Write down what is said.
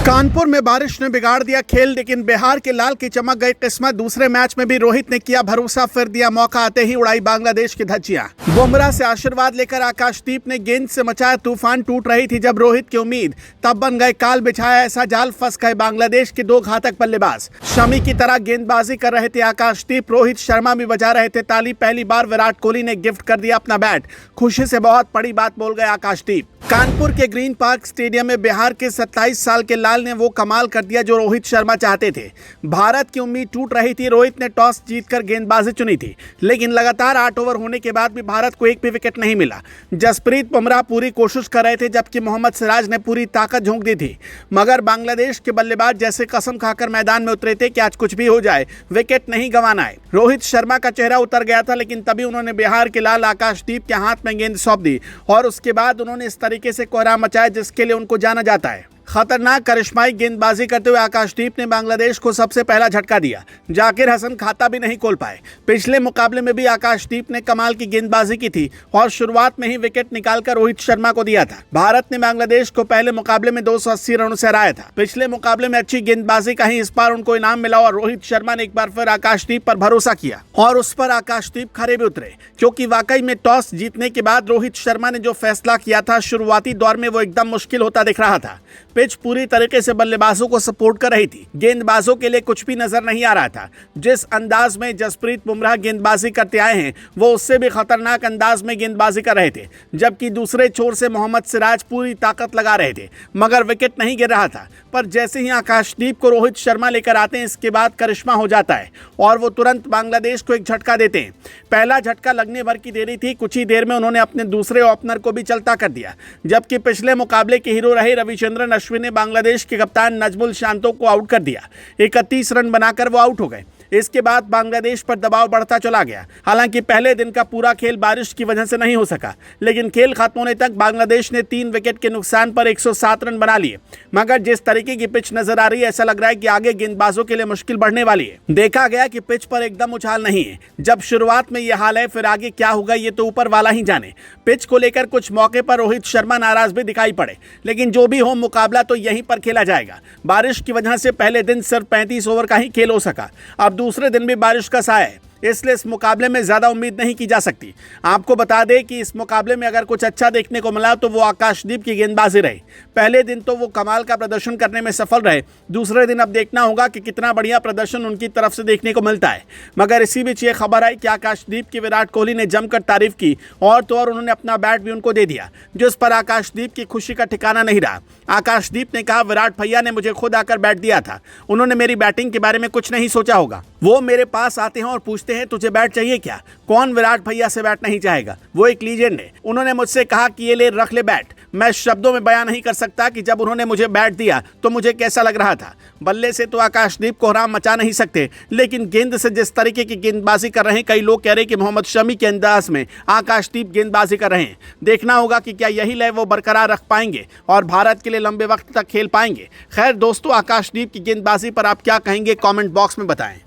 कानपुर में बारिश ने बिगाड़ दिया खेल, लेकिन बिहार के लाल की चमक गई किस्मत। दूसरे मैच में भी रोहित ने किया भरोसा, फिर दिया मौका आते ही उड़ाई बांग्लादेश की धज्जियां। बुमराह से आशीर्वाद लेकर आकाशदीप ने गेंद से मचाया तूफान। टूट रही थी जब रोहित की उम्मीद, तब बन गए काल बिछाया ऐसा जाल, फंस गए बांग्लादेश के दो घातक बल्लेबाज। शमी की तरह गेंदबाजी कर रहे थे आकाशदीप, रोहित शर्मा भी बजा रहे थे ताली। पहली बार विराट कोहली ने गिफ्ट कर दिया अपना बैट, खुशी से बहुत बड़ी बात बोल गए आकाशदीप। कानपुर के ग्रीन पार्क स्टेडियम में बिहार के 27 साल के लाल ने वो कमाल कर दिया जो रोहित शर्मा चाहते थे। भारत की उम्मीद टूट रही थी, रोहित ने टॉस जीतकर गेंदबाजी चुनी थी, लेकिन लगातार 8 ओवर होने के बाद भी भारत को एक भी विकेट नहीं मिला। जसप्रीत बुमराह पूरी कोशिश कर रहे थे, जबकि मोहम्मद सिराज ने पूरी ताकत झोंक दी थी, मगर बांग्लादेश के बल्लेबाज जैसे कसम खाकर मैदान में उतरे थे कि आज कुछ भी हो जाए विकेट नहीं गंवाना है। रोहित शर्मा का चेहरा उतर गया था, लेकिन तभी उन्होंने बिहार के लाल आकाशदीप के हाथ में गेंद सौंप दी और उसके बाद उन्होंने इस तरीके से कोहराम मचाया जिसके लिए उनको जाना जाता है। खतरनाक करिश्माई गेंदबाजी करते हुए आकाशदीप ने बांग्लादेश को सबसे पहला झटका दिया। जाकिर हसन खाता भी नहीं खोल पाए। पिछले मुकाबले में भी आकाशदीप ने कमाल की गेंदबाजी की थी और शुरुआत में ही विकेट निकालकर रोहित शर्मा को दिया था। भारत ने बांग्लादेश को पहले मुकाबले में 280 रनों से हराया था। पिछले मुकाबले में अच्छी गेंदबाजी का ही इस बार उनको इनाम मिला और रोहित शर्मा ने एक बार फिर आकाशदीप पर भरोसा किया और उस पर आकाशदीप खरे भी उतरे, क्योंकि वाकई में टॉस जीतने के बाद रोहित शर्मा ने जो फैसला किया था शुरुआती दौर में वो एकदम मुश्किल होता दिख रहा था। पिच पूरी तरीके से बल्लेबाजों को सपोर्ट कर रही थी, गेंदबाजों के लिए कुछ भी नजर नहीं आ रहा था। जिस अंदाज में जसप्रीत बुमराह गेंदबाजी करते आए हैं वो उससे भी खतरनाक अंदाज में गेंदबाजी कर रहे थे, जबकि दूसरे छोर से मोहम्मद सिराज पूरी ताकत लगा रहे थे, मगर विकेट नहीं गिर रहा था। पर जैसे ही आकाशदीप को रोहित शर्मा लेकर आते हैं, इसके बाद करिश्मा हो जाता है और वो तुरंत बांग्लादेश को एक झटका देते हैं। पहला झटका लगने भर की देरी थी, कुछ ही देर में उन्होंने अपने दूसरे ओपनर को भी चलता कर दिया, जबकि पिछले मुकाबले के हीरो रहे रविचंद्रन अश्विन ने बांग्लादेश के कप्तान नजमुल शांतो को आउट कर दिया। 31 रन बनाकर वो आउट हो गए। इसके बाद बांग्लादेश पर दबाव बढ़ता चला गया। हालांकि पहले दिन का पूरा खेल बारिश की वजह से नहीं हो सका, लेकिन खेल खत्म होने तक बांग्लादेश ने 3 विकेट के नुकसान पर 107 रन बना लिए। मगर जिस तरीके की पिच नजर आ रही है, ऐसा लग रहा है कि आगे गेंदबाजों के लिए मुश्किल बढ़ने वाली है। देखा गया कि पिच पर एकदम उछाल नहीं है। जब शुरुआत में यह हाल है, फिर आगे क्या होगा ये तो ऊपर वाला ही जाने। पिच को लेकर कुछ मौके पर रोहित शर्मा नाराज भी दिखाई पड़े, लेकिन जो भी हो मुकाबला तो यहीं पर खेला जाएगा। बारिश की वजह से पहले दिन सिर्फ 35 ओवर का ही खेल हो सका। अब दूसरे दिन भी बारिश का साया है, इसलिए इस मुकाबले में ज्यादा उम्मीद नहीं की जा सकती। आपको बता दें कि इस मुकाबले में अगर कुछ अच्छा देखने को मिला तो वो आकाशदीप की गेंदबाजी रही। पहले दिन तो वो कमाल का प्रदर्शन करने में सफल रहे, दूसरे दिन अब देखना होगा कि कितना बढ़िया प्रदर्शन उनकी तरफ से देखने को मिलता है। मगर इसी बीच ये खबर आई कि आकाशदीप की विराट कोहली ने जमकर तारीफ की और तो और उन्होंने अपना बैट भी उनको दे दिया, जिस पर आकाशदीप की खुशी का ठिकाना नहीं रहा। आकाशदीप ने कहा, विराट भैया ने मुझे खुद आकर बैट दिया था, उन्होंने मेरी बैटिंग के बारे में कुछ नहीं सोचा होगा। वो मेरे पास आते हैं और पूछते हैं तुझे बैट चाहिए क्या? कौन विराट भैया से बैट नहीं चाहेगा? वो एक लीजेंड है। उन्होंने मुझसे कहा कि ये ले रख ले बैट। मैं शब्दों में बयान नहीं कर सकता कि जब उन्होंने मुझे बैट दिया तो मुझे कैसा लग रहा था। बल्ले से तो आकाशदीप कोहराम मचा नहीं सकते, लेकिन गेंद से जिस तरीके की गेंदबाजी कर रहे हैं, कई लोग कह रहे हैं कि मोहम्मद शमी के अंदाज में आकाशदीप गेंदबाजी कर रहे हैं। देखना होगा कि क्या यही लय वो बरकरार रख पाएंगे और भारत के लिए लंबे वक्त तक खेल पाएंगे। खैर दोस्तों, आकाशदीप की गेंदबाजी पर आप क्या कहेंगे, कॉमेंट बॉक्स में बताएं।